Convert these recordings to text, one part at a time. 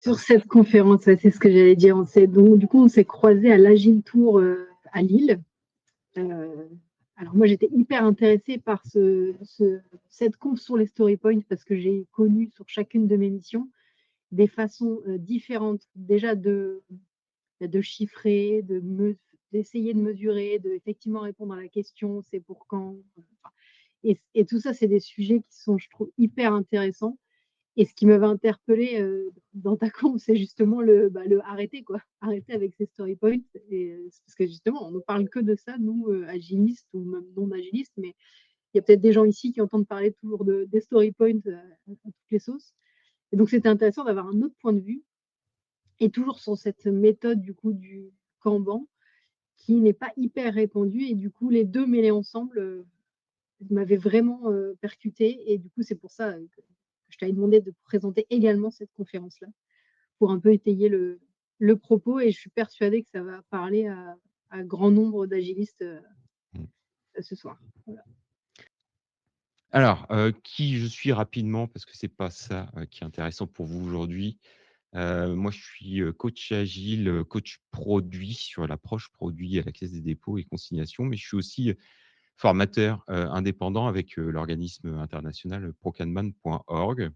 Sur cette conférence, ouais, c'est ce que j'allais dire. Donc, du coup, on s'est croisés à l'Agile Tour à Lille. Euh, alors moi, j'étais hyper intéressée par cette conf sur les story points parce que j'ai connu sur chacune de mes missions des façons différentes déjà de chiffrer, d'essayer de mesurer, de effectivement répondre à la question, c'est pour quand. Et tout ça, c'est des sujets qui sont, je trouve, hyper intéressants. Et ce qui m'avait interpellée dans ta conf, c'est justement le arrêter, quoi. Arrêter avec ces story points. Parce que justement, on ne parle que de ça, nous, agilistes ou même non agilistes, mais il y a peut-être des gens ici qui entendent parler toujours des story points à toutes les sauces. Et donc, c'était intéressant d'avoir un autre point de vue, et toujours sur cette méthode du coup du Kanban, qui n'est pas hyper répandue. Et du coup, les deux mêlés ensemble m'avaient vraiment percuté. Et du coup, c'est pour ça que je t'avais demandé de présenter également cette conférence-là, pour un peu étayer le propos. Et je suis persuadée que ça va parler à grand nombre d'agilistes Mmh. ce soir. Voilà. Alors, qui je suis rapidement, parce que c'est pas ça, qui est intéressant pour vous aujourd'hui. Moi, je suis, coach agile, coach produit sur l'approche produit à la Caisse des dépôts et consignations, mais je suis aussi, formateur, indépendant avec, l'organisme international prokanban.org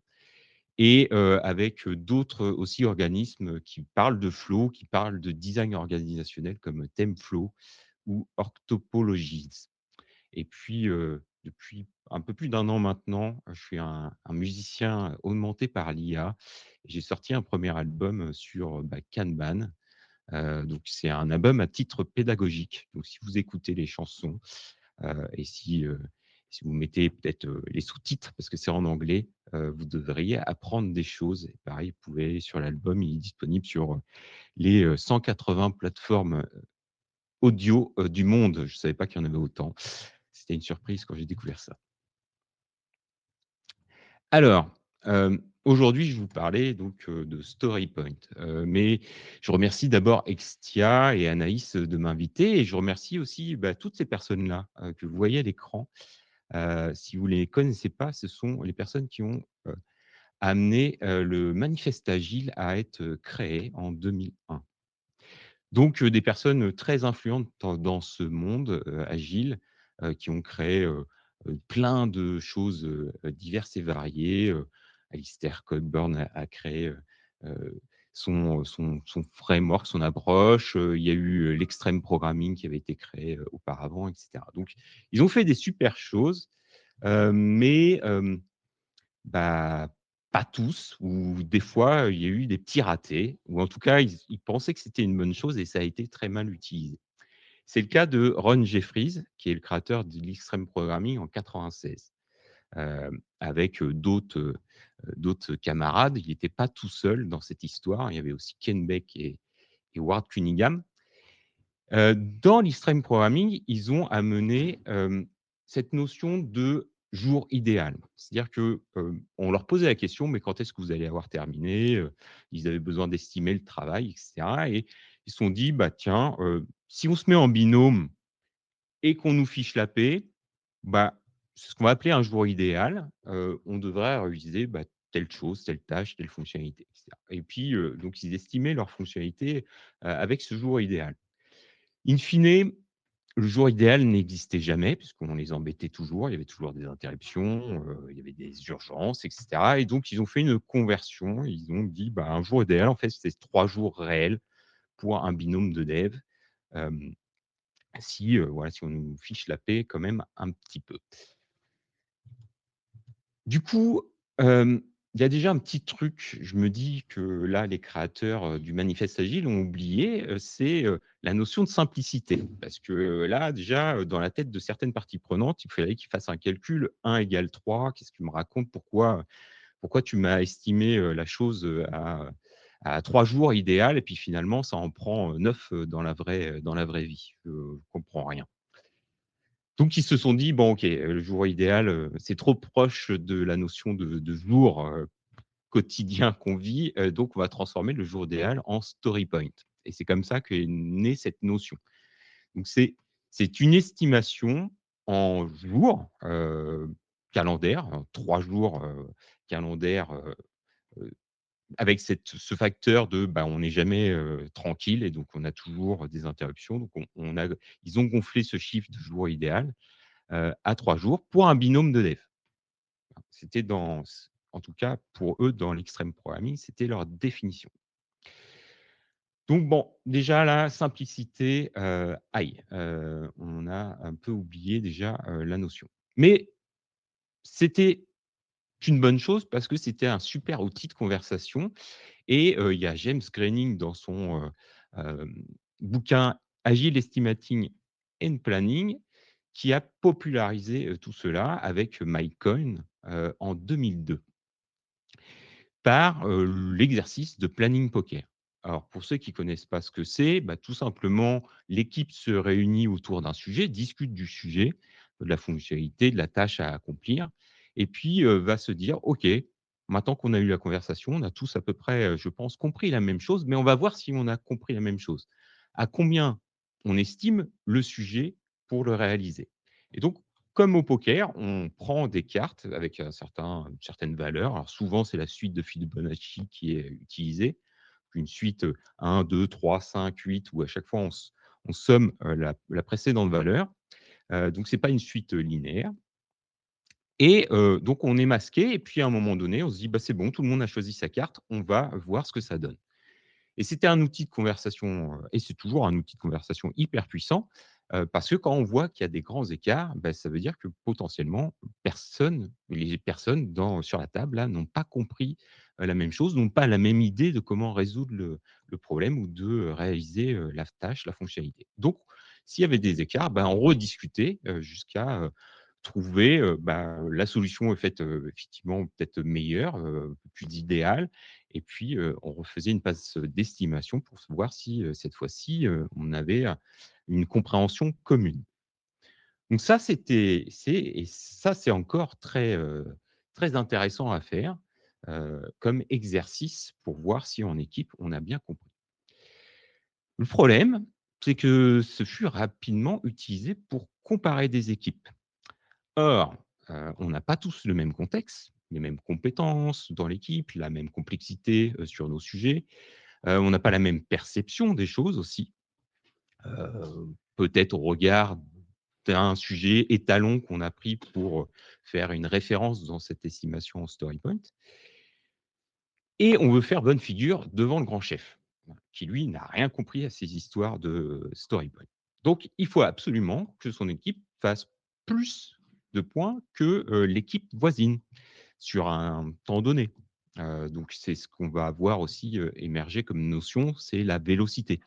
et avec, d'autres, aussi organismes qui parlent de flow, qui parlent de design organisationnel comme ThemeFlow ou Orthopologies. Et puis, depuis un peu plus d'un an maintenant, je suis un musicien augmenté par l'IA. J'ai sorti un premier album sur, Kanban. Donc c'est un album à titre pédagogique. Donc si vous écoutez les chansons, et si vous mettez peut-être, les sous-titres parce que c'est en anglais, vous devriez apprendre des choses. Et pareil, vous pouvez aller sur l'album, il est disponible sur, les, 180 plateformes audio, du monde. Je ne savais pas qu'il y en avait autant. C'était une surprise quand j'ai découvert ça. Alors, aujourd'hui, je vais vous parlais donc, de StoryPoint, mais je remercie d'abord Extia et Anaïs, de m'inviter et je remercie aussi, toutes ces personnes-là, que vous voyez à l'écran. Si vous ne les connaissez pas, ce sont les personnes qui ont, amené, le manifeste agile à être, créé en 2001. Donc, des personnes très influentes dans ce monde, agile, qui ont créé, plein de choses, diverses et variées. Alistair Cockburn a créé, son framework, son approche. Il y a eu, l'extreme programming qui avait été créé, auparavant et cetera. Donc ils ont fait des super choses, mais bah, pas tous, ou des fois, il y a eu des petits ratés, ou en tout cas, ils pensaient que c'était une bonne chose et ça a été très mal utilisé. C'est le cas de Ron Jeffries, qui est le créateur de l'extreme programming en 96, avec, d'autres camarades. Il n'était pas tout seul dans cette histoire. Il y avait aussi Ken Beck et Ward Cunningham. Dans l'extreme programming, ils ont amené, cette notion de jour idéal. C'est-à-dire que, on leur posait la question: «Mais quand est-ce que vous allez avoir terminé?» Ils avaient besoin d'estimer le travail et cetera et ils se sont dit: «Bah, tiens, si on se met en binôme et qu'on nous fiche la paix, bah, c'est ce qu'on va appeler un jour idéal. On devrait réaliser, telle chose, telle tâche, telle fonctionnalité» et cetera et puis, donc ils estimaient leur fonctionnalité, avec ce jour idéal. In fine, le jour idéal n'existait jamais puisqu'on les embêtait toujours. Il y avait toujours des interruptions, il y avait des urgences et cetera et donc ils ont fait une conversion. Ils ont dit: «Bah, un jour idéal, en fait, c'est 3 jours réels pour un binôme de dev, hem, si, voilà, si on nous fiche la paix quand même un petit peu». Du coup, il y a déjà un petit truc, je me dis que là, les créateurs, du manifeste agile ont oublié, c'est, la notion de simplicité. Parce que, là, déjà, dans la tête de certaines parties prenantes, il fallait qu'ils fassent un calcul 1 égale 3. Qu'est-ce que tu me racontes? Pourquoi tu m'as estimé, la chose, à 3 jours idéal et puis finalement ça en prend, 9, dans la vraie vie? Je comprends rien. Donc ils se sont dit: «Bon OK, le jour idéal, c'est trop proche de la notion de jour, quotidien qu'on vit, donc on va transformer le jour idéal en story point» et c'est comme ça qu'est née cette notion. Donc c'est une estimation en jours, calendaires, 3 jours, calendaires, avec ce facteur de, bah, on n'est jamais tranquille et donc on a toujours des interruptions. Donc ils ont gonflé ce chiffre de jour idéal à 3 jours pour un binôme de dev. C'était en tout cas pour eux, dans l'extreme programming, c'était leur définition. Donc bon, déjà la simplicité, aïe, on a un peu oublié déjà la notion. Mais c'était une bonne chose parce que c'était un super outil de conversation et il y a James Graining dans son bouquin Agile Estimating and Planning qui a popularisé tout cela avec Mike Coyne en 2002 par l'exercice de planning poker. Alors, pour ceux qui ne connaissent pas ce que c'est, bah, tout simplement, l'équipe se réunit autour d'un sujet, discute du sujet, de la fonctionnalité, de la tâche à accomplir, et puis va se dire, OK, maintenant qu'on a eu la conversation, on a tous à peu près, je pense, compris la même chose, mais on va voir si on a compris la même chose. À combien on estime le sujet pour le réaliser. Et donc, comme au poker, on prend des cartes avec une certaine valeur. Alors souvent, c'est la suite de Fibonacci qui est utilisée. Une suite 1, 2, 3, 5, 8, où à chaque fois, on somme la précédente valeur. Donc, ce n'est pas une suite linéaire. Et donc, on est masqué. Et puis, à un moment donné, on se dit, bah, c'est bon, tout le monde a choisi sa carte. On va voir ce que ça donne. Et c'était un outil de conversation, et c'est toujours un outil de conversation hyper puissant, parce que quand on voit qu'il y a des grands écarts, bah, ça veut dire que potentiellement les personnes sur la table là, n'ont pas compris, la même chose, n'ont pas la même idée de comment résoudre le problème ou de réaliser, la tâche, la fonctionnalité. Donc s'il y avait des écarts, bah, on rediscutait, jusqu'à, trouver, bah, la solution est faite, effectivement peut-être meilleure, plus idéale et puis, on refaisait une passe d'estimation pour voir si, cette fois-ci, on avait, une compréhension commune. Donc ça, c'est encore très intéressant à faire, comme exercice pour voir si en équipe, on a bien compris. Le problème, c'est que ce fut rapidement utilisé pour comparer des équipes. Or, on n'a pas tous le même contexte, les mêmes compétences dans l'équipe, la même complexité, sur nos sujets. On n'a pas la même perception des choses aussi, peut-être au regard d'un sujet étalon qu'on a pris pour faire une référence dans cette estimation en story point et on veut faire bonne figure devant le grand chef, qui lui n'a rien compris à ces histoires de story point. Donc il faut absolument que son équipe fasse plus de points que, l'équipe voisine sur un temps donné. Donc c'est ce qu'on va avoir aussi, émerger comme notion, c'est la vélocité.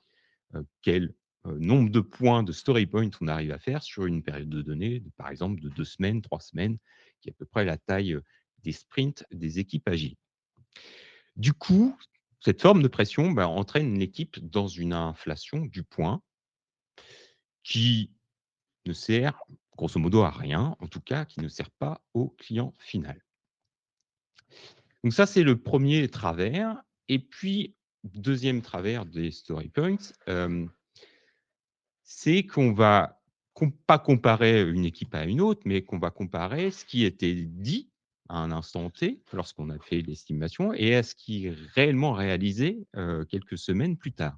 Quel, nombre de points de story point on arrive à faire sur une période de données, par exemple de 2 semaines, 3 semaines, qui est à peu près la taille, des sprints des équipes agiles. Du coup, cette forme de pression, bah, entraîne l'équipe dans une inflation du point qui ne sert grosso modo à rien, en tout cas qui ne sert pas au client final. Donc ça, c'est le premier travers et puis deuxième travers des story points, c'est qu'on va pas comparer une équipe à une autre, mais qu'on va comparer ce qui était dit à un instant T, lorsqu'on a fait l'estimation et à ce qui est réellement réalisé, quelques semaines plus tard.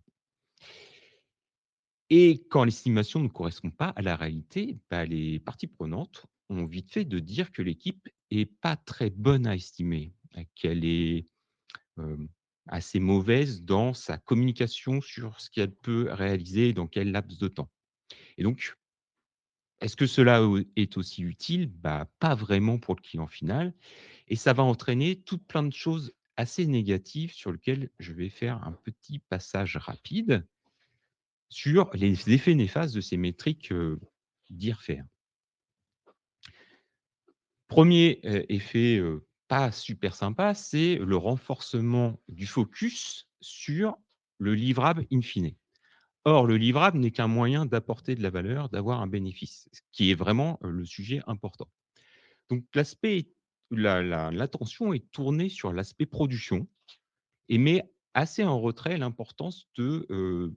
Et quand l'estimation ne correspond pas à la réalité, bah, les parties prenantes ont vite fait de dire que l'équipe est pas très bonne à estimer, qu'elle est, hem, assez mauvaise dans sa communication sur ce qu'elle peut réaliser et dans quel laps de temps. Et donc est-ce que cela est aussi utile? Bah, pas vraiment pour le client final et ça va entraîner toute plein de choses assez négatives sur lesquelles je vais faire un petit passage rapide sur les effets néfastes de ces métriques, dire-faire. 1er, effet, pas super sympa, c'est le renforcement du focus sur le livrable in fine. Or, le livrable n'est qu'un moyen d'apporter de la valeur, d'avoir un bénéfice, ce qui est vraiment, le sujet important. Donc l'attention est tournée sur l'aspect production et met assez en retrait l'importance de,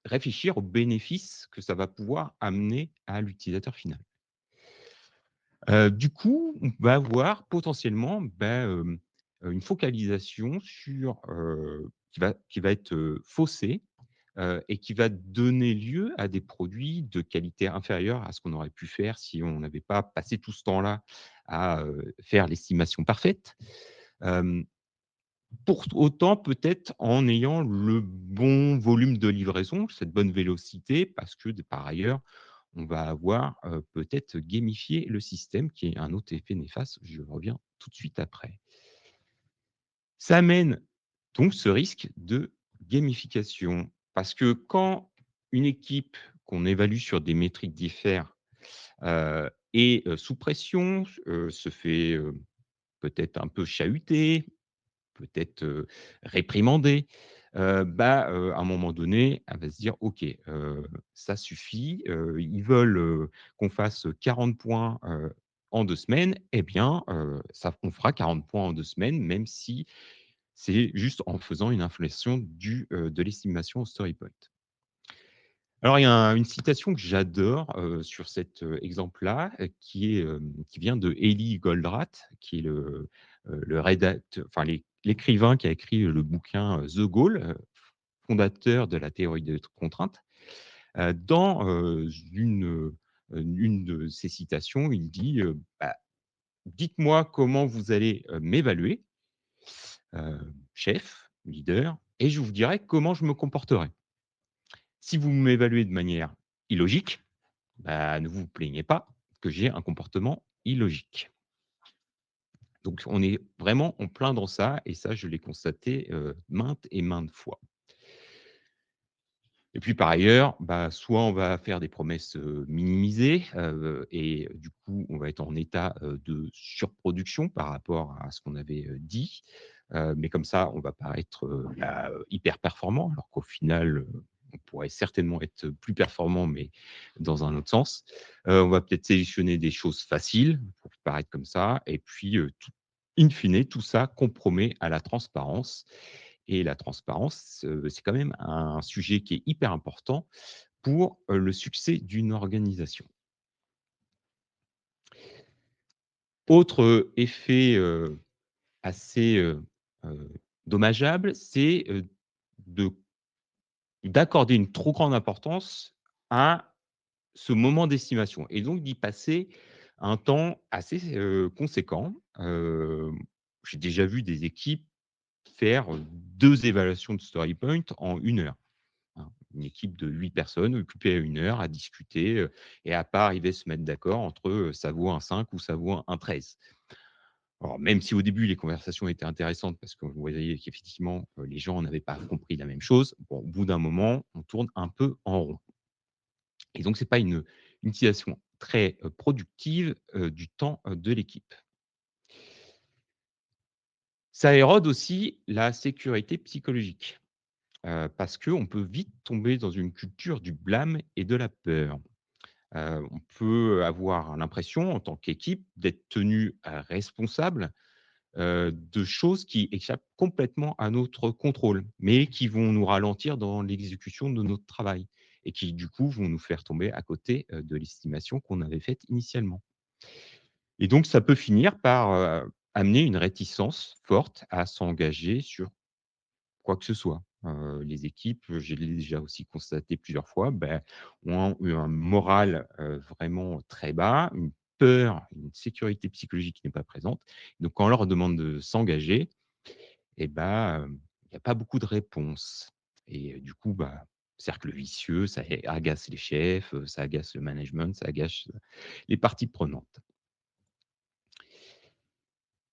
réfléchir aux bénéfices que ça va pouvoir amener à l'utilisateur final. Du coup, on va avoir potentiellement, une focalisation sur, qui va être, faussée, et qui va donner lieu à des produits de qualité inférieure à ce qu'on aurait pu faire si on n'avait pas passé tout ce temps-là à, faire l'estimation parfaite. Hem, pour autant, peut-être en ayant le bon volume de livraison, cette bonne vélocité, parce que par ailleurs, on va avoir, peut-être gamifié le système qui est un autre effet néfaste, je reviens tout de suite après. Ça amène donc ce risque de gamification, parce que quand une équipe qu'on évalue sur des métriques diffèrent, est, sous pression, se fait, peut-être un peu chahuter, peut-être, réprimandée, à un moment donné, elle va se dire: «OK, ça suffit, ils veulent, qu'on fasse 40 points, en 2 semaines, eh bien, ça on fera 40 points en 2 semaines, même si c'est juste en faisant une inflation de l'estimation au story point». Alors il y a une citation que j'adore, sur cet, exemple-là, qui vient de Eli Goldratt, qui est le enfin l'écrivain qui a écrit le bouquin, The Goal, fondateur de la théorie des contraintes. Dans, une de ses citations, il dit, «Dites-moi comment vous allez, m'évaluer, chef, leader, et je vous dirai comment je me comporterai. Si vous m'évaluez de manière illogique, ne vous plaignez pas que j'ai un comportement illogique». Donc on est vraiment en plein dans ça, et ça, je l'ai constaté, maintes et maintes fois. Et puis par ailleurs, soit on va faire des promesses, minimisées, et du coup, on va être en état, de surproduction par rapport à ce qu'on avait, dit. Mais comme ça, on va paraître, hyper performant, alors qu'au final, on pourrait certainement être plus performant, mais dans un autre sens. On va peut-être sélectionner des choses faciles pour paraître comme ça, et puis, in fine, tout ça compromet à la transparence, et la transparence, c'est quand même un sujet qui est hyper important pour, le succès d'une organisation. Autre, effet, assez, dommageable, c'est, de d'accorder une trop grande importance à ce moment d'estimation, et donc d'y passer un temps assez, conséquent. J'ai déjà vu des équipes faire 2 évaluations de story point en 1 heure. Hein, une équipe de 8 personnes occupée à 1 heure à discuter, et à pas arriver à se mettre d'accord entre, ça vaut un 5 ou ça vaut un 13. Alors même si au début les conversations étaient intéressantes parce que vous voyez qu'effectivement, les gens n'avaient pas compris la même chose, bon, au bout d'un moment, on tourne un peu en rond, et donc c'est pas une utilisation très, productive, du temps, de l'équipe. Ça érode aussi la sécurité psychologique, parce qu'on peut vite tomber dans une culture du blâme et de la peur. On peut avoir l'impression, en tant qu'équipe, d'être tenu, responsable, de choses qui échappent complètement à notre contrôle, mais qui vont nous ralentir dans l'exécution de notre travail, et qui, du coup, vont nous faire tomber à côté, de l'estimation qu'on avait faite initialement. Et donc ça peut finir par, amener une réticence forte à s'engager sur quoi que ce soit. Les équipes, je l'ai déjà aussi constaté plusieurs fois, ont eu un moral, vraiment très bas, une peur, une sécurité psychologique qui n'est pas présente. Donc quand on leur demande de s'engager, il y a pas beaucoup de réponses, et du coup, cercle vicieux, ça agace les chefs, ça agace le management, ça agace, les parties prenantes.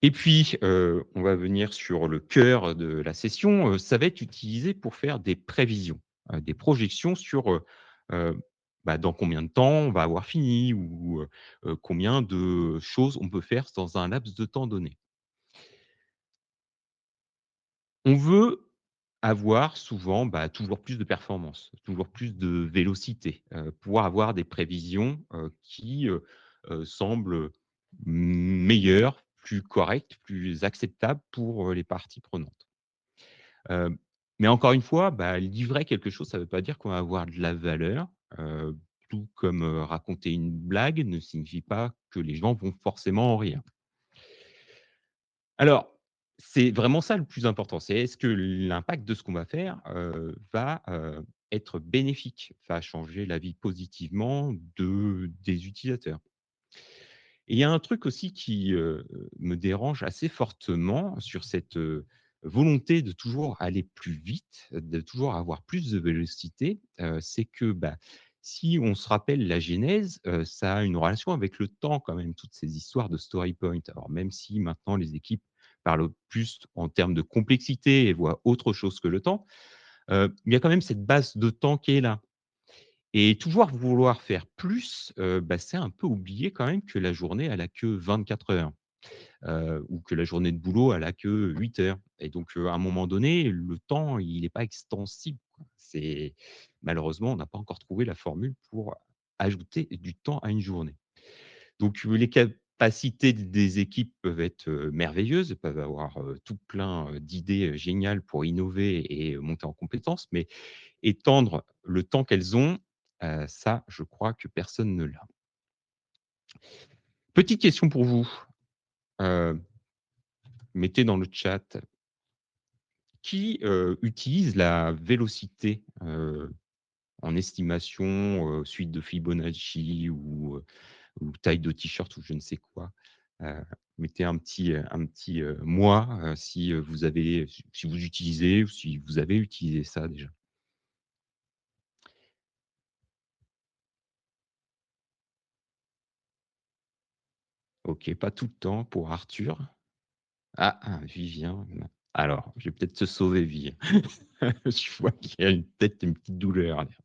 Et puis, on va venir sur le cœur de la session, ça va être utilisé pour faire des prévisions, des projections sur, dans combien de temps on va avoir fini, ou, combien de choses on peut faire dans un laps de temps donné. On veut avoir souvent, toujours plus de performance, toujours plus de vélocité, pouvoir avoir des prévisions, qui, semblent meilleures, plus correctes, plus acceptables pour, les parties prenantes. Heu, mais encore une fois, livrer quelque chose, ça ne veut pas dire qu'on va avoir de la valeur, tout comme, raconter une blague ne signifie pas que les gens vont forcément en rire. Alors, c'est vraiment ça le plus important, c'est est-ce que l'impact de ce qu'on va faire, va, être bénéfique, va changer la vie positivement des utilisateurs? Et il y a un truc aussi qui, me dérange assez fortement sur cette, volonté de toujours aller plus vite, de toujours avoir plus de vélocité, c'est que, bah, si on se rappelle la genèse, ça a une relation avec le temps quand même, toutes ces histoires de story point. Alors même si maintenant les équipes parlent plus en termes de complexité et voient autre chose que le temps, il y a quand même cette base de temps qui est là. Et toujours vouloir faire plus, bah, c'est un peu oublier quand même que la journée, elle a que 24 heures, ou que la journée de boulot, elle a que 8 heures. Et donc, à un moment donné, le temps, il n'est pas extensible, quoi. C'est malheureusement, on n'a pas encore trouvé la formule pour ajouter du temps à une journée. Donc, les capacités des équipes peuvent être, merveilleuses, peuvent avoir, tout plein, d'idées, géniales pour innover et monter en compétences, mais étendre le temps qu'elles ont, ça, je crois que personne ne l'a. Petite question pour vous, heu, mettez dans le chat, qui, utilise la vélocité, en estimation, suite de Fibonacci ou taille de t-shirt ou je ne sais quoi? Heu, mettez un petit «moi», si, si vous utilisez ou si vous avez utilisé ça déjà. OK, pas tout le temps pour Arthur. Ah, Vivien, alors, je vais peut-être te sauver, Vie. Je vois qu'il y a peut-être une petite douleur derrière ça.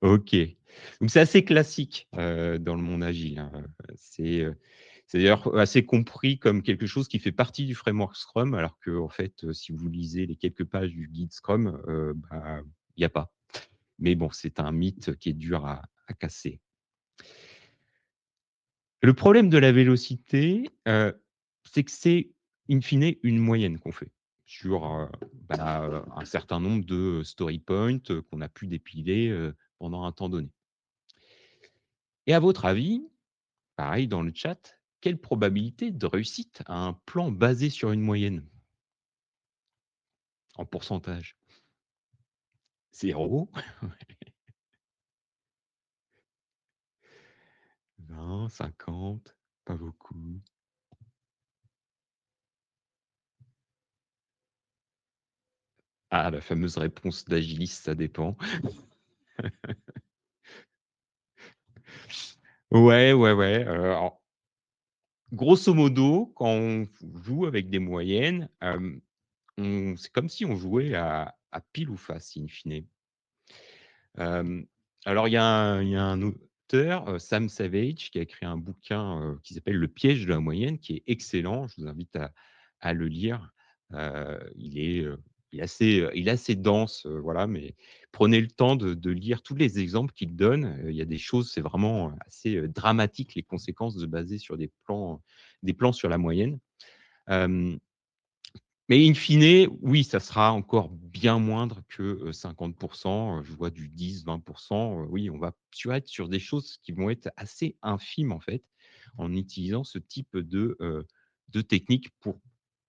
OK. Donc c'est assez classique, dans le monde agile, hein, c'est d'ailleurs assez compris comme quelque chose qui fait partie du framework Scrum, alors qu'en fait, si vous lisez les quelques pages du guide Scrum, bah, il y a pas. Mais bon, c'est un mythe qui est dur à casser. Le problème de la vélocité, c'est que c'est in fine une moyenne qu'on fait sur, bah, un certain nombre de story points, qu'on a pu dépiler, pendant un temps donné. Et à votre avis, pareil dans le chat, quelle probabilité de réussite a un plan basé sur une moyenne en pourcentage? 0, 20, 50, pas beaucoup. Ah, la fameuse réponse d'agiliste, ça dépend. Ouais, ouais, ouais, alors grosso modo, quand on joue avec des moyennes, c'est comme si on jouait à pile ou face in fine. Hem, alors il y a un auteur, Sam Savage, qui a écrit un bouquin, qui s'appelle «Le piège de la moyenne», qui est excellent. Je vous invite à le lire. Il est assez dense, voilà, mais prenez le temps de lire tous les exemples qu'il donne. Il y a des choses, c'est vraiment, assez, dramatique les conséquences de baser sur des plans sur la moyenne. Hem Mais in fine, oui, ça sera encore bien moindre que, 50. Je vois du 10-20. Oui, on va être sur des choses qui vont être assez infimes, en fait, en utilisant ce type de technique pour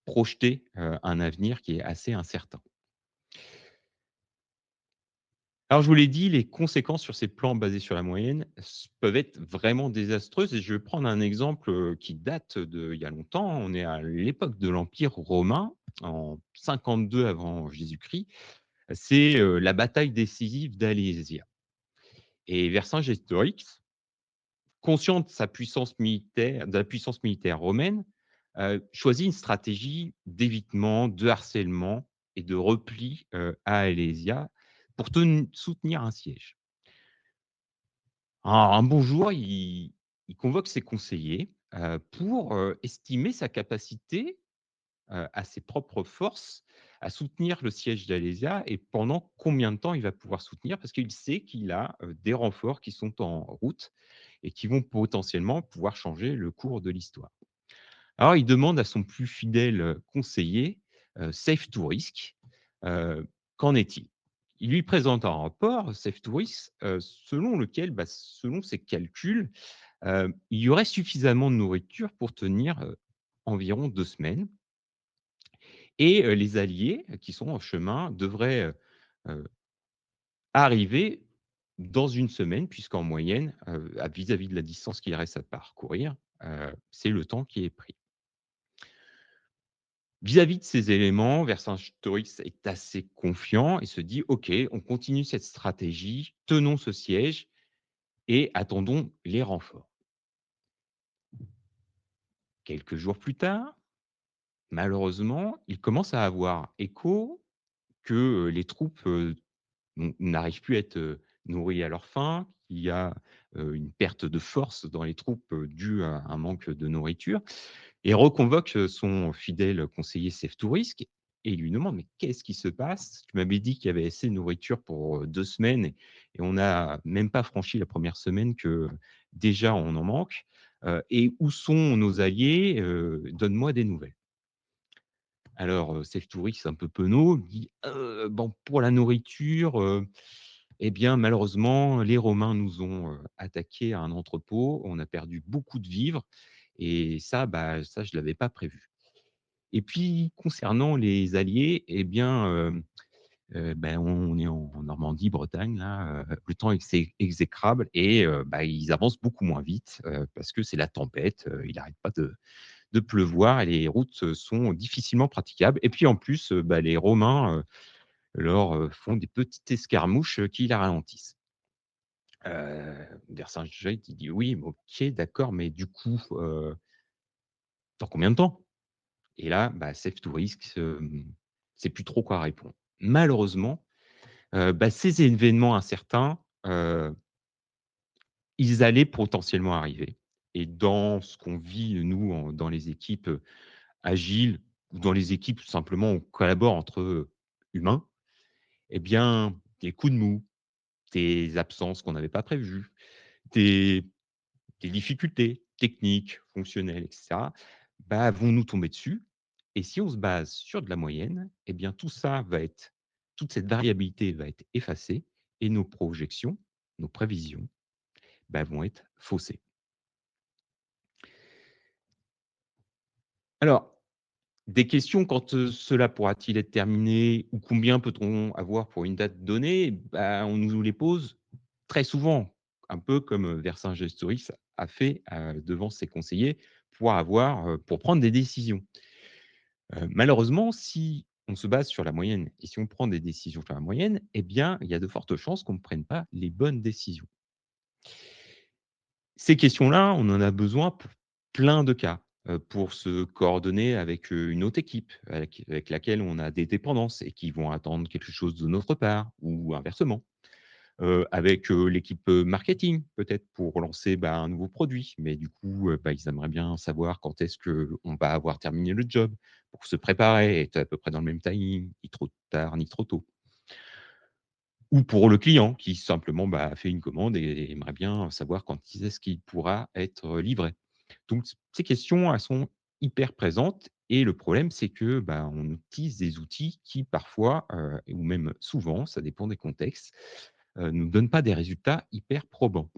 projeter, un avenir qui est assez incertain. Alors, je vous l'ai dit, les conséquences sur ces plans basés sur la moyenne peuvent être vraiment désastreuses et je vais prendre un exemple, qui date d'il y a longtemps. On est à l'époque de l'Empire romain, en 52 avant Jésus-Christ. C'est, la bataille décisive d'Alésia et Vercingétorix, conscient de la puissance militaire romaine, choisit une stratégie d'évitement, de harcèlement et de repli, à Alésia pour soutenir un siège. Un bon jour, il convoque ses conseillers, pour, estimer sa capacité, à ses propres forces, à soutenir le siège d'Alésia et pendant combien de temps il va pouvoir soutenir parce qu'il sait qu'il a, des renforts qui sont en route et qui vont potentiellement pouvoir changer le cours de l'histoire. Alors il demande à son plus fidèle, conseiller, Safe to Risk, qu'en est-il? Il lui présente un rapport, Safe to Risk, selon lequel, bah, selon ses calculs, il y aurait suffisamment de nourriture pour tenir, environ 2 semaines. et les alliés qui sont en chemin devraient, heu, arriver dans une semaine puisqu'en moyenne, à vis-à-vis de la distance qu'il reste à parcourir, c'est le temps qui est pris. Vis-à-vis de ces éléments, Vercingétorix est assez confiant et se dit: «OK, on continue cette stratégie, tenons ce siège et attendons les renforts». Quelques jours plus tard, malheureusement, il commence à avoir écho que, les troupes, n'arrivent plus à être, nourries à leur faim, qu'il y a, une perte de force dans les troupes, due à un manque de nourriture et reconvoque, son fidèle conseiller Seftourisk et il lui demande: «Mais qu'est-ce qui se passe? Tu m'avais dit qu'il y avait assez de nourriture pour, 2 semaines et on n'a même pas franchi la première semaine que déjà on en manque, et où sont nos alliés? Donne-moi des nouvelles». Alors, Seftourisk, un peu penaud, dit: bon, pour la nourriture, eh bien, malheureusement, les Romains nous ont, attaqués à un entrepôt. On a perdu beaucoup de vivres et ça, bah, ça, je ne l'avais pas prévu. Et puis, concernant les alliés, eh bien, ben, on est en Normandie, Bretagne, là, le temps c'est exécrable et bah, ils avancent beaucoup moins vite, parce que c'est la tempête, il n'arrête pas de pleuvoir et les routes, sont difficilement praticables et puis en plus, bah, les Romains, leur, font des petites escarmouches, qui la ralentissent. Vercingétorix, il dit: «Oui, mais OK, d'accord, mais du coup, dans combien de temps?» Et là, bah, Seftourisk, sait plus trop quoi répondre. Malheureusement, bah, ces événements incertains, ils allaient potentiellement arriver et dans ce qu'on vit, nous, dans les équipes, agiles ou dans les équipes où simplement on collabore entre, humains, eh bien, des coups de mou, des absences qu'on n'avait pas prévues, des des difficultés techniques, fonctionnelles et cetera, bah, vont nous tomber dessus et si on se base sur de la moyenne, eh bien, tout ça va être toute cette variabilité va être effacée et nos projections, nos prévisions, bah, vont être faussées. Alors, des questions quant, cela pourra-t-il être terminé ou combien peut-on avoir pour une date donnée? Bah, on nous les pose très souvent, un peu comme, Vercingétorix a fait, devant ses conseillers pour prendre des décisions. Malheureusement, si on se base sur la moyenne et si on prend des décisions sur la moyenne, eh bien, il y a de fortes chances qu'on ne prenne pas les bonnes décisions. Ces questions-là, on en a besoin pour plein de cas, pour se coordonner avec, une autre équipe avec laquelle on a des dépendances et qui vont attendre quelque chose de notre part ou inversement. Avec, l'équipe, marketing peut-être pour lancer, bah, un nouveau produit. Mais du coup, bah, ils aimeraient bien savoir quand est-ce qu'on va avoir terminé le job pour se préparer, être à peu près dans le même timing, ni trop tard, ni trop tôt. Ou pour le client qui simplement, bah, fait une commande et aimerait bien savoir quand est-ce qu'il pourra être livré. Donc ces questions, elles sont hyper présentes et le problème, c'est que, bah, on utilise des outils qui parfois, ou même souvent, ça dépend des contextes, nous donnent pas des résultats hyper probants.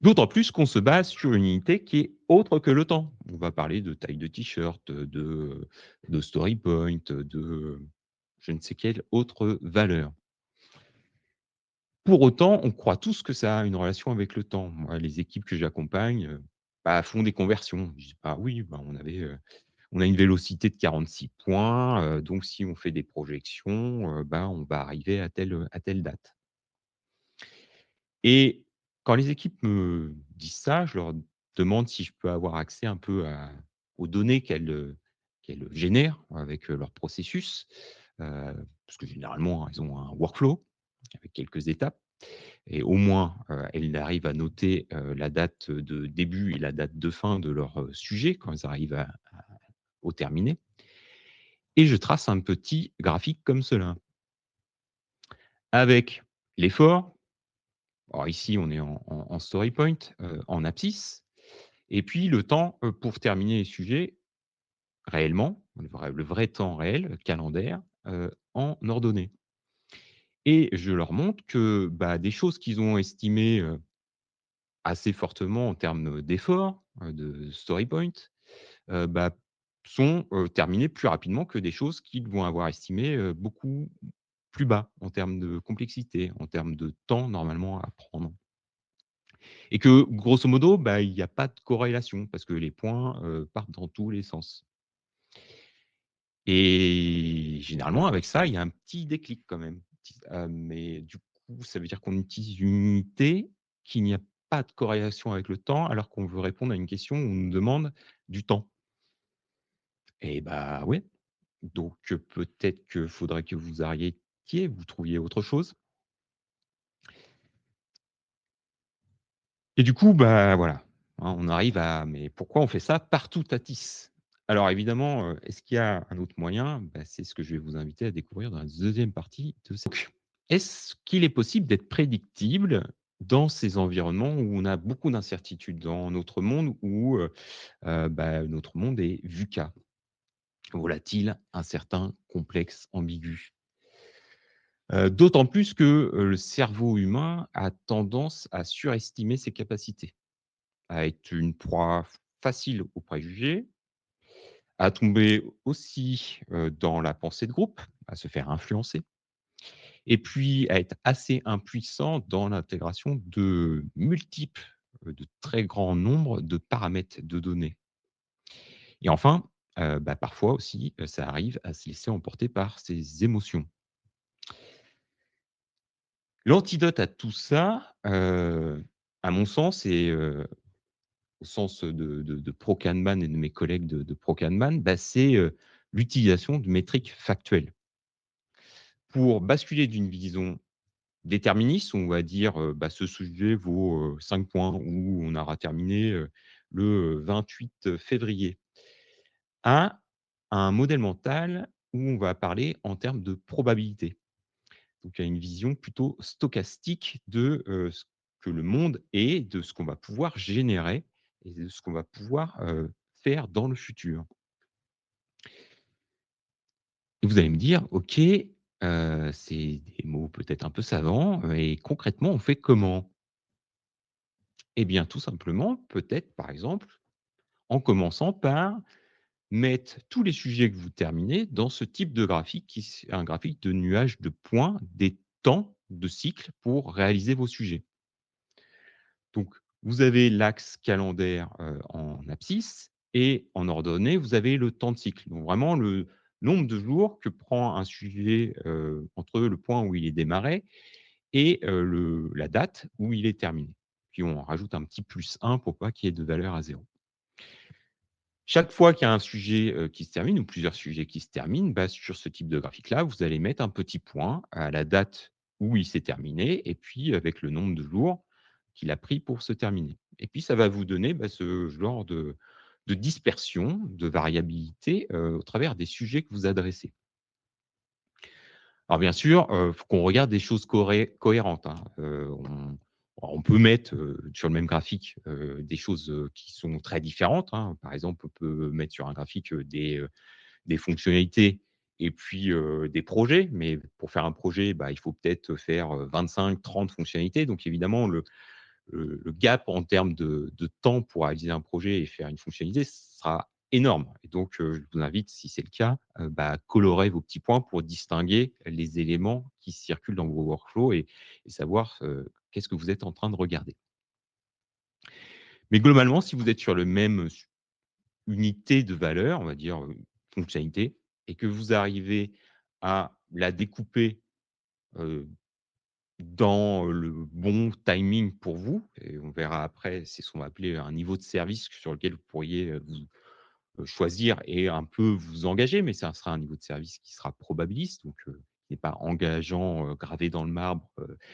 D'autant plus qu'on se base sur une unité qui est autre que le temps. On va parler de taille de t-shirt, de story point, de je ne sais quelle autre valeur. Pour autant, on croit tous que ça a une relation avec le temps. Moi, les équipes que j'accompagne, bah, font des conversions. Je dis: «Ah oui, bah, on a une vélocité de 46 points, donc si on fait des projections, bah, on va arriver à telle date». Et quand les équipes me disent ça, je leur demande si je peux avoir accès un peu aux données qu'elles génèrent avec, leur processus, parce que généralement, elles ont un workflow avec quelques étapes et au moins, elles arrivent à noter, la date de début et la date de fin de leur, sujet quand elles arrivent au terminé et je trace un petit graphique comme cela avec l'effort. Alors ici, on est en story point, en abscisse et puis le temps, pour terminer les sujets réellement, le vrai temps réel, calendaire, en ordonnée et je leur montre que, bah, des choses qu'ils ont estimées, assez fortement en termes, d'effort, de story point, bah, sont terminées plus rapidement que des choses qu'ils vont avoir estimées beaucoup plus bas en termes de complexité, en termes de temps normalement à prendre. Et que grosso modo, bah, il y a pas de corrélation parce que les points partent dans tous les sens. Et généralement, avec ça, il y a un petit déclic quand même. Mais du coup, ça veut dire qu'on utilise une unité, qu'il n'y a pas de corrélation avec le temps, alors qu'on veut répondre à une question où on nous demande du temps. Et bah, ouais, donc peut-être qu'il faudrait que vous arrêtiez, vous trouviez autre chose. Et du coup, bah, voilà, hein, on arrive à mais pourquoi on fait ça partout à TIS? Alors évidemment, est-ce qu'il y a un autre moyen? Bah, c'est ce que je vais vous inviter à découvrir dans la deuxième partie de cette donc, est-ce qu'il est possible d'être prédictible dans ces environnements où on a beaucoup d'incertitudes, dans notre monde où, bah, notre monde est VUCA, volatile, incertain, complexe, ambigu? D'autant plus que, le cerveau humain a tendance à surestimer ses capacités, à être une proie facile aux préjugés, à tomber aussi, dans la pensée de groupe, à se faire influencer et puis à être assez impuissant dans l'intégration de multiples, de très grands nombres de paramètres de données et enfin, bah, parfois aussi, ça arrive à se laisser emporter par ses émotions. L'antidote à tout ça, à mon sens et au sens de Pro Kahneman et de mes collègues de Pro Kahneman, bah, c'est, l'utilisation de métriques factuelles. Pour basculer d'une vision déterministe, où on va dire, bah, ce sujet vaut, 5 points ou on aura terminé, le 28 février, à un modèle mental où on va parler en termes de probabilité. Donc à une vision plutôt stochastique de, ce que le monde est, de ce qu'on va pouvoir générer et de ce qu'on va pouvoir, faire dans le futur. Et vous allez me dire: «OK, c'est des mots peut-être un peu savants, et concrètement, on fait comment?» Eh bien, tout simplement, peut-être, par exemple, en commençant par mettre tous les sujets que vous terminez dans ce type de graphique qui est un graphique de nuages de points, des temps de cycle pour réaliser vos sujets. Donc, vous avez l'axe calendaire, en abscisse et en ordonnée, vous avez le temps de cycle. Donc vraiment le nombre de jours que prend un sujet, entre le point où il est démarré et le la date où il est terminé. Puis on rajoute un petit +1 pour pas qu'il y ait de valeur à zéro. Chaque fois qu'il y a un sujet, qui se termine ou plusieurs sujets qui se terminent, bah, sur ce type de graphique-là, vous allez mettre un petit point à la date où il s'est terminé et puis avec le nombre de jours qu'il a pris pour se terminer. Et puis ça va vous donner, bah, ce genre de dispersion, de variabilité, au travers des sujets que vous adressez. Alors bien sûr, faut qu'on regarde des choses cohérentes, hein. On peut mettre, sur le même graphique, des choses, qui sont très différentes, hein. Par exemple, on peut mettre sur un graphique, des fonctionnalités et puis, des projets. Mais pour faire un projet, bah, il faut peut-être faire, 25-30 fonctionnalités. Donc évidemment, le gap en termes de temps pour réaliser un projet et faire une fonctionnalité sera énorme et donc je vous invite, si c'est le cas, bah, à colorer vos petits points pour distinguer les éléments qui circulent dans vos workflows et savoir, qu'est-ce que vous êtes en train de regarder. Mais globalement, si vous êtes sur le même unité de valeur, on va dire, fonctionnalité et que vous arrivez à la découper, heu, dans le bon timing pour vous et on verra après, c'est ce qu'on va appeler un niveau de service sur lequel vous pourriez, vous, choisir et un peu vous engager, mais ça sera un niveau de service qui sera probabiliste, donc qui n'est pas engageant, gravé dans le marbre,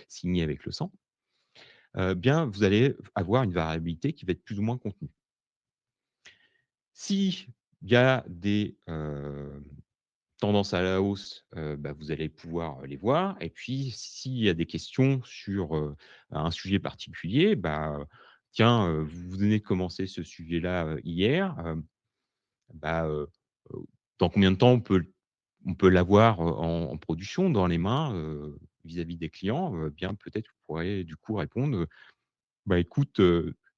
signé avec le sang. Bien, vous allez avoir une variabilité qui va être plus ou moins contenue. Si il y a des, tendance à la hausse, bah, vous allez pouvoir les voir et puis s'il y a des questions sur, un sujet particulier, bah, tiens, vous venez de commencer ce sujet-là, hier, bah, heu, dans combien de temps on peut l'avoir, en production, dans les mains, vis-à-vis des clients? Bien peut-être que vous pourrez du coup répondre, bah, écoute,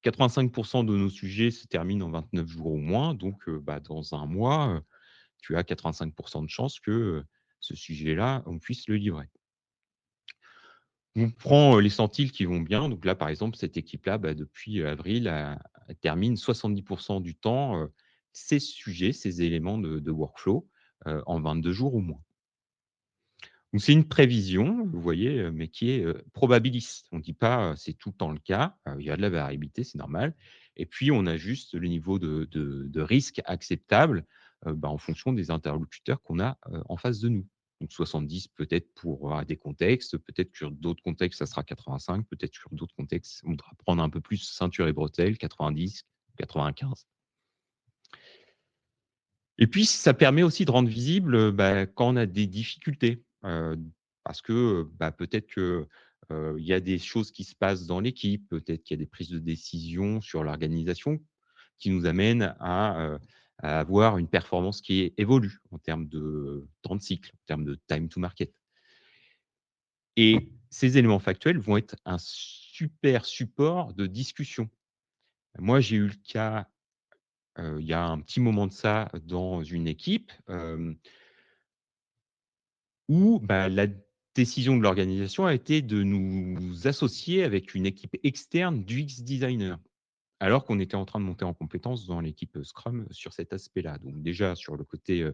85% de nos sujets se terminent en 29 jours ou moins, donc dans un mois, tu as 85% de chances que, ce sujet-là, on puisse le livrer. On prend, les centiles qui vont bien, donc là, par exemple, cette équipe-là, depuis avril, elle termine 70% du temps, ces sujets, ces éléments de workflow, en 22 jours ou moins. Donc c'est une prévision, vous voyez, mais qui est, probabiliste. On ne dit pas, c'est tout le temps le cas, il y a de la variabilité, c'est normal et puis on ajuste le niveau de risque acceptable, en fonction des interlocuteurs qu'on a, en face de nous. Donc 70 peut-être pour, des contextes, peut-être que sur d'autres contextes, ça sera 85, peut-être sur d'autres contextes, on devra prendre un peu plus ceinture et bretelles, 90, 95. Et puis, ça permet aussi de rendre visible, quand on a des difficultés, parce que, peut-être que, il y a des choses qui se passent dans l'équipe, peut-être qu'il y a des prises de décision sur l'organisation qui nous amènent à avoir une performance qui évolue en termes de temps de cycle, en termes de time to market. Et ces éléments factuels vont être un super support de discussion. Moi, j'ai eu le cas, il y a un petit moment de ça dans une équipe, où, la décision de l'organisation a été de nous associer avec une équipe externe d'UX designer, alors qu'on était en train de monter en compétences dans l'équipe, Scrum sur cet aspect-là. Donc déjà sur le côté,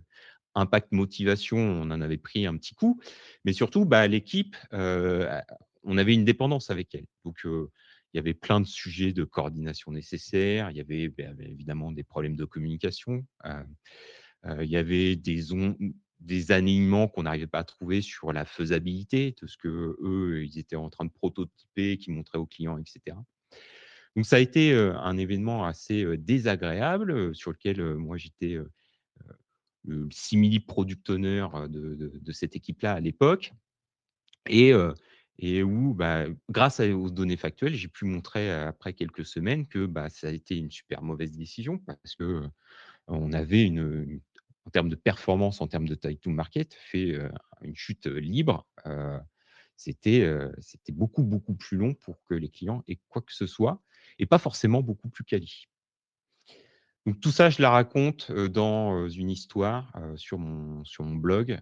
impact motivation, on en avait pris un petit coup, mais surtout, l'équipe, on avait une dépendance avec elle. Donc, il y avait plein de sujets de coordination nécessaires, il y avait, évidemment des problèmes de communication, il y avait des alignements qu'on n'arrivait pas à trouver sur la faisabilité de ce qu'eux, ils étaient en train de prototyper, qu'ils montraient aux clients et cetera. Donc ça a été, un événement assez, désagréable, sur lequel, moi j'étais, le simili product owner, de cette équipe-là à l'époque et heu et où, grâce aux données factuelles, j'ai pu montrer, après quelques semaines que, ça a été une super mauvaise décision parce que, on avait en termes de performance, en termes de time to market, fait, une chute, libre. C'était beaucoup, beaucoup plus long pour que les clients aient quoi que ce soit et pas forcément beaucoup plus quali. Donc tout ça, je la raconte, dans, une histoire, sur mon blog,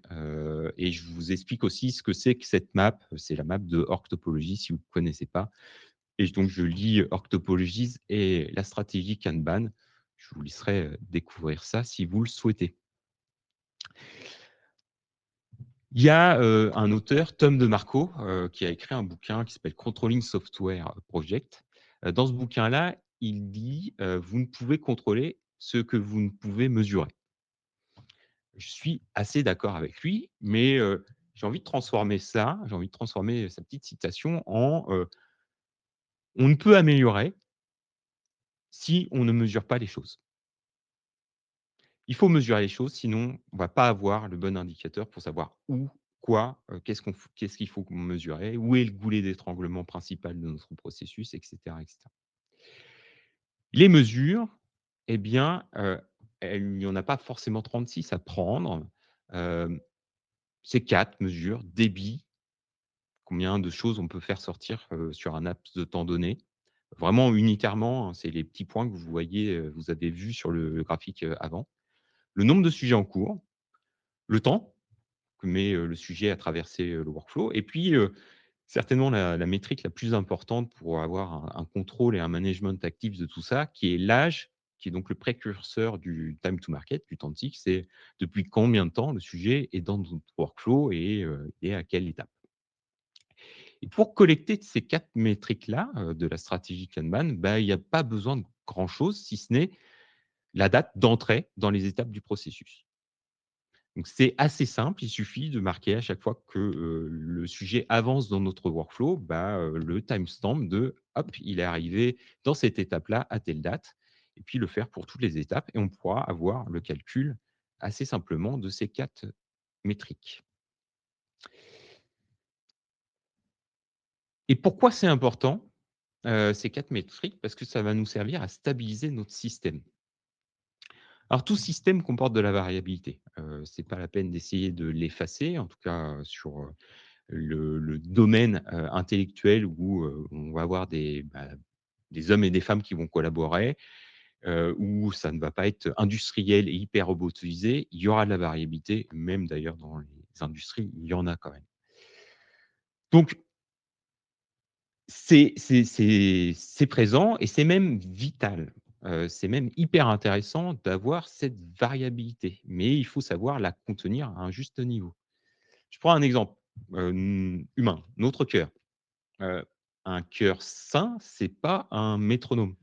et je vous explique aussi ce que c'est que cette map. C'est la map de Org Topologies, si vous ne connaissez pas et donc je lis Org Topologies et la stratégie Kanban. Je vous laisserai, découvrir ça si vous le souhaitez. Il y a, un auteur, Tom DeMarco, qui a écrit un bouquin qui s'appelle Controlling Software Project. Dans ce bouquin-là, il dit, «Vous ne pouvez contrôler ce que vous ne pouvez mesurer». Je suis assez d'accord avec lui, mais j'ai envie de transformer sa petite citation en, «On ne peut améliorer si on ne mesure pas les choses». Il faut mesurer les choses, sinon on va pas avoir le bon indicateur pour savoir où, quoi, qu'est-ce qu'il faut mesurer, où est le goulet d'étranglement principal de notre processus et cetera et cetera. Les mesures, eh bien, il n'y en a pas forcément 36 à prendre. Hem, c'est 4 mesures: débit, combien de choses on peut faire sortir, sur un laps de temps donné. Vraiment unitairement, hein, c'est les petits points que vous voyez, vous avez vus sur le graphique, avant. Le nombre de sujets en cours, le temps que met, le sujet à traverser, le workflow et puis, certainement la métrique la plus importante pour avoir un contrôle et un management actif de tout ça, qui est l'âge, qui est donc le précurseur du time to market, du temps de cycle. C'est depuis combien de temps le sujet est dans notre workflow et à quelle étape. Et pour collecter ces 4 métriques-là, de la stratégie Kanban, il y a pas besoin de grand chose si ce n'est la date d'entrée dans les étapes du processus. Donc c'est assez simple, il suffit de marquer à chaque fois que, le sujet avance dans notre workflow, le timestamp de hop, il est arrivé dans cette étape-là à telle date et puis le faire pour toutes les étapes et on pourra avoir le calcul assez simplement de ces 4 métriques. Et pourquoi c'est important, ces 4 métriques? Parce que ça va nous servir à stabiliser notre système. Alors tout système comporte de la variabilité, c'est pas la peine d'essayer de l'effacer, en tout cas, sur, le domaine, intellectuel où, on va avoir des hommes et des femmes qui vont collaborer, où ça ne va pas être industriel et hyper robotisé. Il y aura de la variabilité, même d'ailleurs dans les industries, il y en a quand même. Donc c'est présent et c'est même vital. C'est même hyper intéressant d'avoir cette variabilité, mais il faut savoir la contenir à un juste niveau. Je prends un exemple, humain, notre cœur. Heu, un cœur sain, c'est pas un métronome.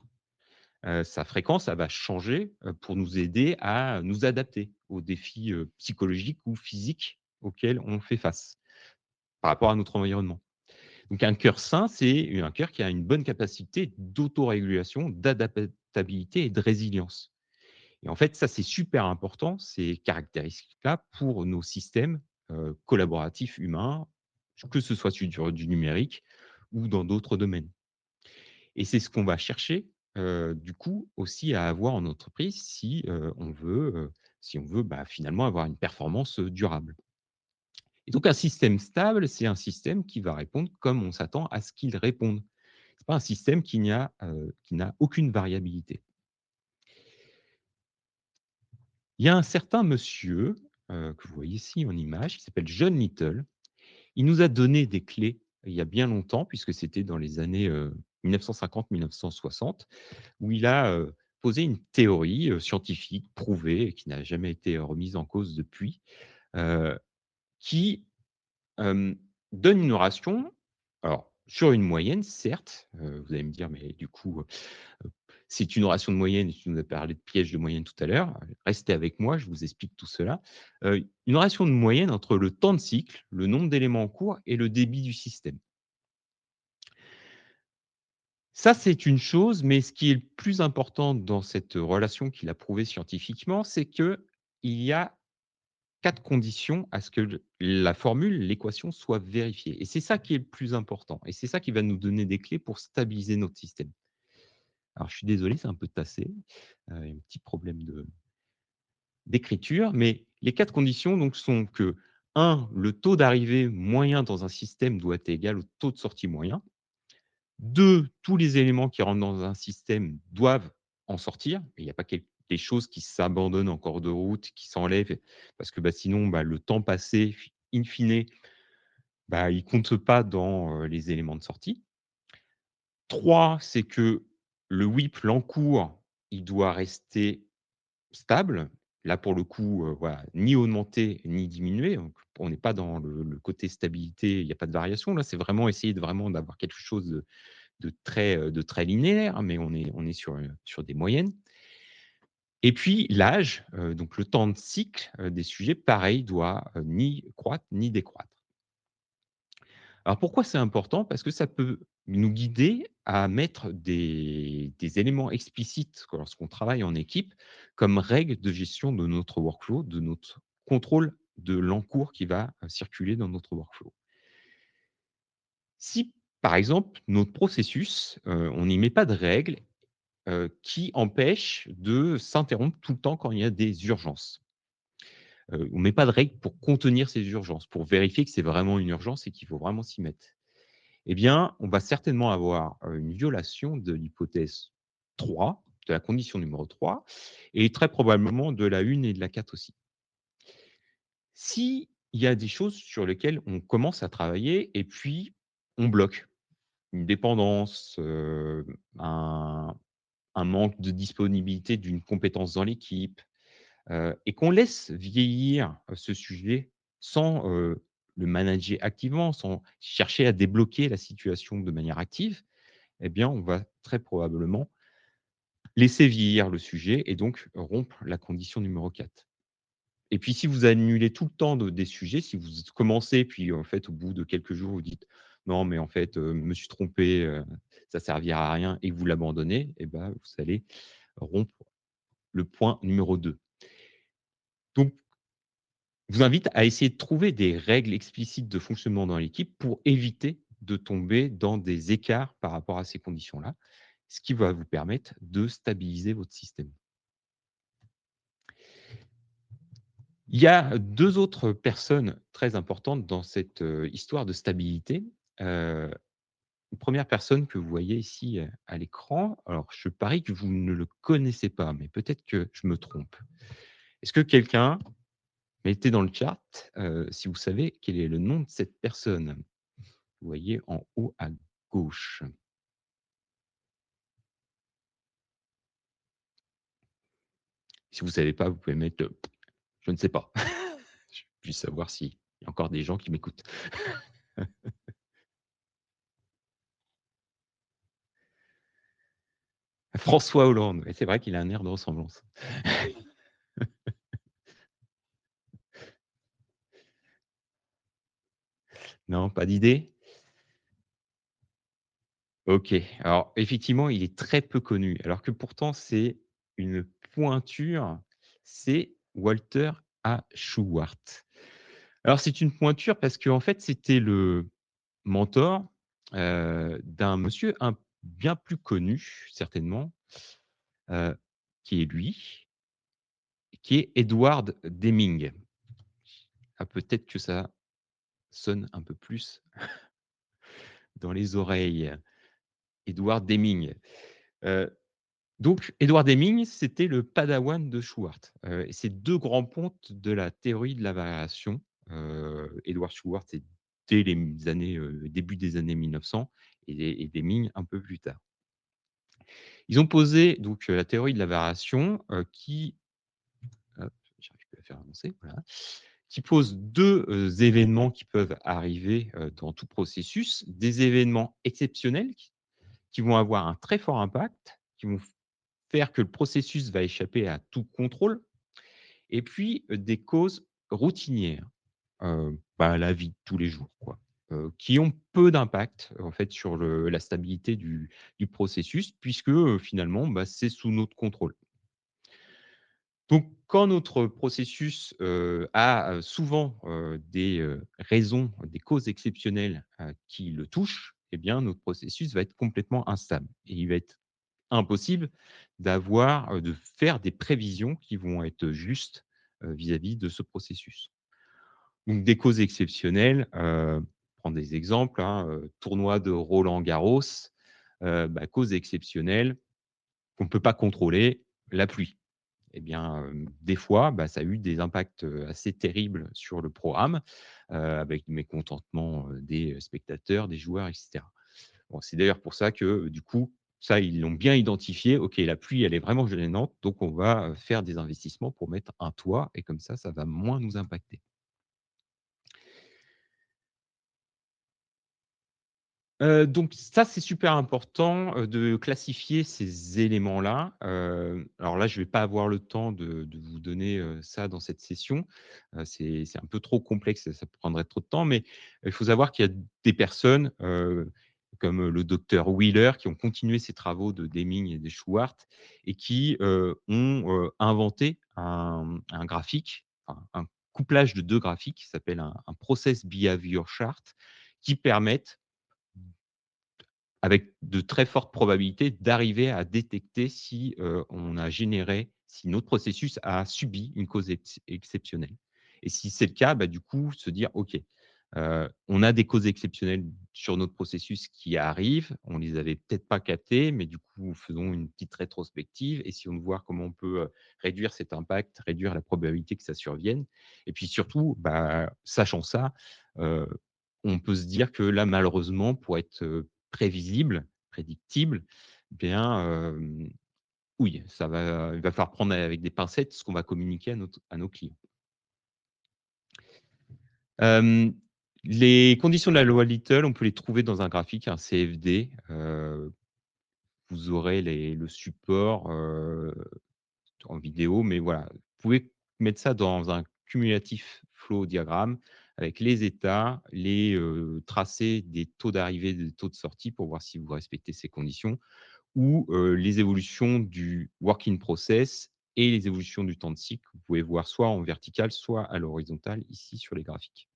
Sa fréquence, elle va changer, pour nous aider à nous adapter aux défis, psychologiques ou physiques auxquels on fait face, par rapport à notre environnement. Donc un cœur sain, c'est un cœur qui a une bonne capacité d'autorégulation, d'adaptabilité et de résilience. Et en fait, ça, c'est super important, ces caractéristiques-là, pour nos systèmes, collaboratifs humains, que ce soit sur du numérique ou dans d'autres domaines. Et c'est ce qu'on va chercher, du coup, aussi à avoir en entreprise si on veut, bah, finalement avoir une performance, durable. Et donc un système stable, c'est un système qui va répondre comme on s'attend à ce qu'il réponde. C'est pas un système qui n'a aucune variabilité. Il y a un certain monsieur, que vous voyez ici en image, qui s'appelle John Little. Il nous a donné des clés il y a bien longtemps, puisque c'était dans les années, 1950-1960, où il a, posé une théorie, scientifique prouvée et qui n'a jamais été remise en cause depuis, heu, qui Hem, donne une ration, alors sur une moyenne certes, vous allez me dire: «Mais du coup, c'est une ration de moyenne» et tu nous as parlé de piège de moyenne tout à l'heure, restez avec moi, je vous explique tout cela. Une ration de moyenne entre le temps de cycle, le nombre d'éléments en cours et le débit du système. Ça, c'est une chose, mais ce qui est le plus important dans cette relation qu'il a prouvée scientifiquement, c'est qu'il y a 4 conditions à ce que la formule, l'équation soit vérifiée et c'est ça qui est le plus important et c'est ça qui va nous donner des clés pour stabiliser notre système. Alors je suis désolé, c'est un peu tassé, il y a un petit problème d'écriture, mais les 4 conditions donc sont que un, le taux d'arrivée moyen dans un système doit être égal au taux de sortie moyen. 2, tous les éléments qui rentrent dans un système doivent en sortir. Il n'y a pas des choses qui s'abandonnent en cours de route, qui s'enlèvent parce que, bah, sinon, bah, le temps passé, in fine, bah, il compte pas dans, les éléments de sortie. 3, c'est que le WIP, l'encours, il doit rester stable. Là, pour le coup, voilà, ni augmenter ni diminuer. Donc on n'est pas dans le côté stabilité, il n'y a pas de variation. Là, c'est vraiment essayer d'avoir quelque chose de très linéaire, mais on est sur des moyennes. Et puis l'âge, donc le temps de cycle, des sujets, pareil, doit, ni croître ni décroître. Alors pourquoi c'est important? Parce que ça peut nous guider à mettre des éléments explicites lorsqu'on travaille en équipe, comme règle de gestion de notre workflow, de notre contrôle de l'encours qui va, circuler dans notre workflow. Si, par exemple, notre processus, on n'y met pas de règles qui empêche de s'interrompre tout le temps quand il y a des urgences. On met pas de règles pour contenir ces urgences, pour vérifier que c'est vraiment une urgence et qu'il faut vraiment s'y mettre. Eh bien, on va certainement avoir, une violation de l'hypothèse 3, de la condition numéro 3, et très probablement de la 1 et de la 4 aussi. S'il y a des choses sur lesquelles on commence à travailler et puis on bloque, une dépendance, un manque de disponibilité d'une compétence dans l'équipe, et qu'on laisse vieillir, ce sujet sans, le manager activement, sans chercher à débloquer la situation de manière active, eh bien, on va très probablement laisser vieillir le sujet et donc rompre la condition numéro 4. Et puis si vous annulez tout le temps des sujets, si vous commencez, puis en fait, au bout de quelques jours, vous dites: «Non, mais en fait, me suis trompé, ça servira à rien» et que vous l'abandonnez, et ben, vous allez rompre le point numéro 2. Donc, je vous invite à essayer de trouver des règles explicites de fonctionnement dans l'équipe pour éviter de tomber dans des écarts par rapport à ces conditions-là, ce qui va vous permettre de stabiliser votre système. Il y a 2 autres personnes très importantes dans cette, histoire de stabilité. Heu, première personne que vous voyez ici, à l'écran, alors je parie que vous ne le connaissez pas, mais peut-être que je me trompe. Est-ce que quelqu'un mettez dans le chat, si vous savez quel est le nom de cette personne? Vous voyez en haut à gauche. Si vous ne savez pas, vous pouvez mettre le «je ne sais pas». Je puisse savoir s'il y a encore des gens qui m'écoutent. François Hollande, ouais, c'est vrai qu'il a un air de ressemblance. Non, pas d'idée? OK. Alors effectivement, il est très peu connu, alors que pourtant c'est une pointure, c'est Walter A. Schwartz. Alors c'est une pointure parce qu'en fait, c'était le mentor, d'un monsieur bien plus connu certainement, heu, qui est lui, qui est Edward Deming. Ah peut-être que ça sonne un peu plus dans les oreilles. Edward Deming. Heu, donc Edward Deming, c'était le padawan de Schwartz. Et c'est 2 grands pontes de la théorie de la variation. Edward Schwartz, c'est dès les années, début des années 1900 et Deming un peu plus tard. Ils ont posé donc, la théorie de la variation, qui hop, j'arrive plus à faire avancer, voilà, qui pose 2 événements qui peuvent arriver, dans tout processus. Des événements exceptionnels qui vont avoir un très fort impact, qui vont faire que le processus va échapper à tout contrôle et puis, des causes routinières, la vie de tous les jours, quoi, qui ont peu d'impact, en fait, sur la stabilité du processus puisque, finalement, c'est sous notre contrôle. Donc quand notre processus, a, souvent, des, raisons, des causes exceptionnelles, qui le touchent, eh bien notre processus va être complètement instable et il va être impossible de faire des prévisions qui vont être justes, vis-à-vis de ce processus. Donc des causes exceptionnelles, prendre des exemples, hein, tournoi de Roland-Garros, cause exceptionnelle qu'on ne peut pas contrôler, la pluie. Eh bien, des fois, ça a eu des impacts, assez terribles sur le programme, avec du mécontentement, des spectateurs, des joueurs et cetera. Bon, c'est d'ailleurs pour ça que, du coup, ça, ils l'ont bien identifié. OK, la pluie, elle est vraiment gênante, donc on va, faire des investissements pour mettre un toit et comme ça va moins nous impacter. Donc ça, c'est super important, de classifier ces éléments-là. Alors là, je vais pas avoir le temps de vous donner, ça dans cette session. C'est un peu trop complexe, ça prendrait trop de temps, mais il faut savoir qu'il y a des personnes, comme le docteur Wheeler, qui ont continué ces travaux de Deming et de Schwartz et qui, ont, inventé un graphique, enfin un couplage de 2 graphiques qui s'appelle un Process Behavior Chart, qui permettent avec de très fortes probabilités d'arriver à détecter si, si notre processus a subi une cause exceptionnelle. Et si c'est le cas, du coup, se dire: «OK, on a des causes exceptionnelles sur notre processus qui arrivent, on les avait peut-être pas captées, mais du coup, faisons une petite rétrospective, essayons de voir comment on peut, réduire cet impact, réduire la probabilité que ça survienne». Et puis surtout, sachant ça, heu, on peut se dire que là, malheureusement, pour être, prévisible, prédictible, bien, oui, il va falloir prendre avec des pincettes ce qu'on va communiquer à nos clients. Hem, les conditions de la loi Little, on peut les trouver dans un graphique, un CFD. Vous aurez le support, en vidéo, mais voilà, vous pouvez mettre ça dans un cumulatif flow diagramme avec les états, les, tracés des taux d'arrivée, des taux de sortie pour voir si vous respectez ces conditions ou, les évolutions du work in process et les évolutions du temps de cycle. Vous pouvez voir soit en vertical, soit à l'horizontale ici sur les graphiques.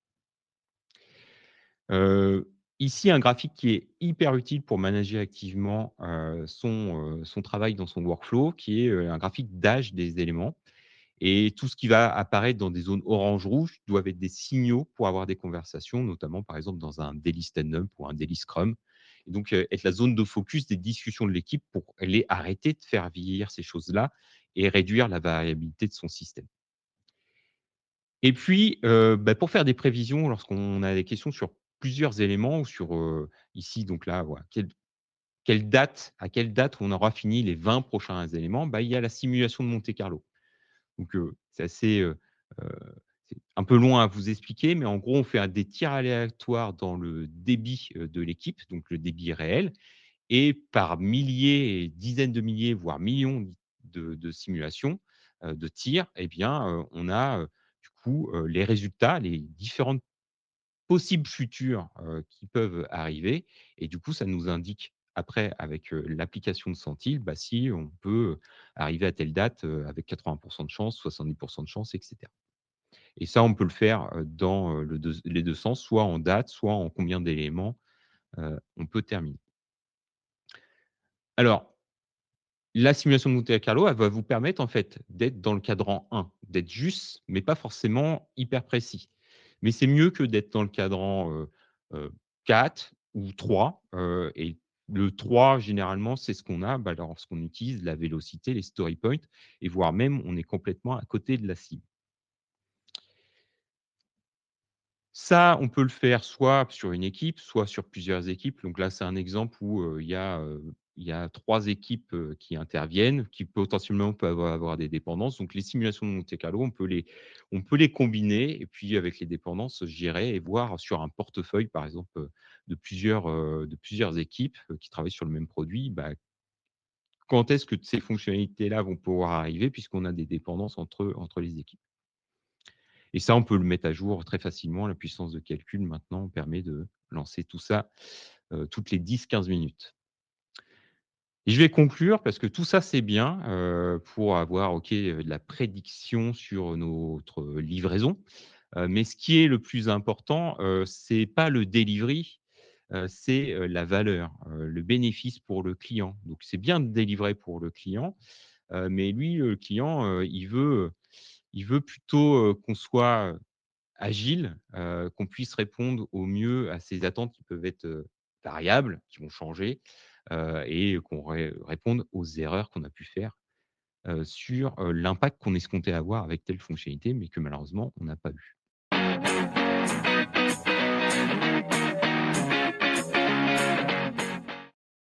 Ici, un graphique qui est hyper utile pour manager activement, son travail dans son workflow, qui est, un graphique d'âge des éléments et tout ce qui va apparaître dans des zones orange-rouge doivent être des signaux pour avoir des conversations, notamment, par exemple, dans un daily stand-up ou un daily scrum Et donc, être la zone de focus des discussions de l'équipe pour les arrêter de faire vieillir ces choses-là et réduire la variabilité de son système. Et puis, pour faire des prévisions lorsqu'on a des questions sur plusieurs éléments ou sur, ici donc là, voilà, à quelle date on aura fini les 20 prochains éléments, il y a la simulation de Monte-Carlo. Donc, c'est assez, heu, c'est un peu loin à vous expliquer, mais en gros, on fait des tirs aléatoires dans le débit, de l'équipe, donc le débit réel et par milliers et dizaines de milliers, voire millions de simulations, de tirs et bien, on a, du coup, les résultats, les différentes possibles futurs, qui peuvent arriver et du coup, ça nous indique après avec, l'application de Sentinel, si on peut, arriver à telle date, avec 80 de chance, 70 de chance et cetera. Et ça, on peut le faire, dans, les 2 sens, soit en date, soit en combien d'éléments, on peut terminer. Alors, la simulation de Monte Carlo, elle va vous permettre en fait d'être dans le cadran 1, d'être juste, mais pas forcément hyper précis. Mais c'est mieux que d'être dans le cadran, 4 ou 3, et le 3 généralement, c'est ce qu'on a, lorsqu'on utilise la vélocité, les story points et voire même on est complètement à côté de la cible. Ça, on peut le faire soit sur une équipe, soit sur plusieurs équipes. Donc là, c'est un exemple où, il y a 3 équipes, qui interviennent, qui potentiellement peuvent avoir des dépendances. Donc les simulations de Monte Carlo, on peut les combiner et puis avec les dépendances, gérer et voir sur un portefeuille, par exemple, de plusieurs équipes, qui travaillent sur le même produit, quand est-ce que ces fonctionnalités-là vont pouvoir arriver puisqu'on a des dépendances entre les équipes. Et ça, on peut le mettre à jour très facilement. La puissance de calcul, maintenant, permet de lancer tout ça, toutes les 10-15 minutes. Et je vais conclure parce que tout ça, c'est bien, pour avoir, OK, de la prédiction sur notre livraison. Mais ce qui est le plus important, c'est pas le delivery, c'est, la valeur, le bénéfice pour le client. Donc c'est bien de délivrer pour le client, mais lui, le client, il veut plutôt, qu'on soit agile, qu'on puisse répondre au mieux à ces attentes qui peuvent être, variables, qui vont changer, et qu'on réponde aux erreurs qu'on a pu faire, sur, l'impact qu'on escomptait avoir avec telle fonctionnalité, mais que malheureusement on n'a pas eu.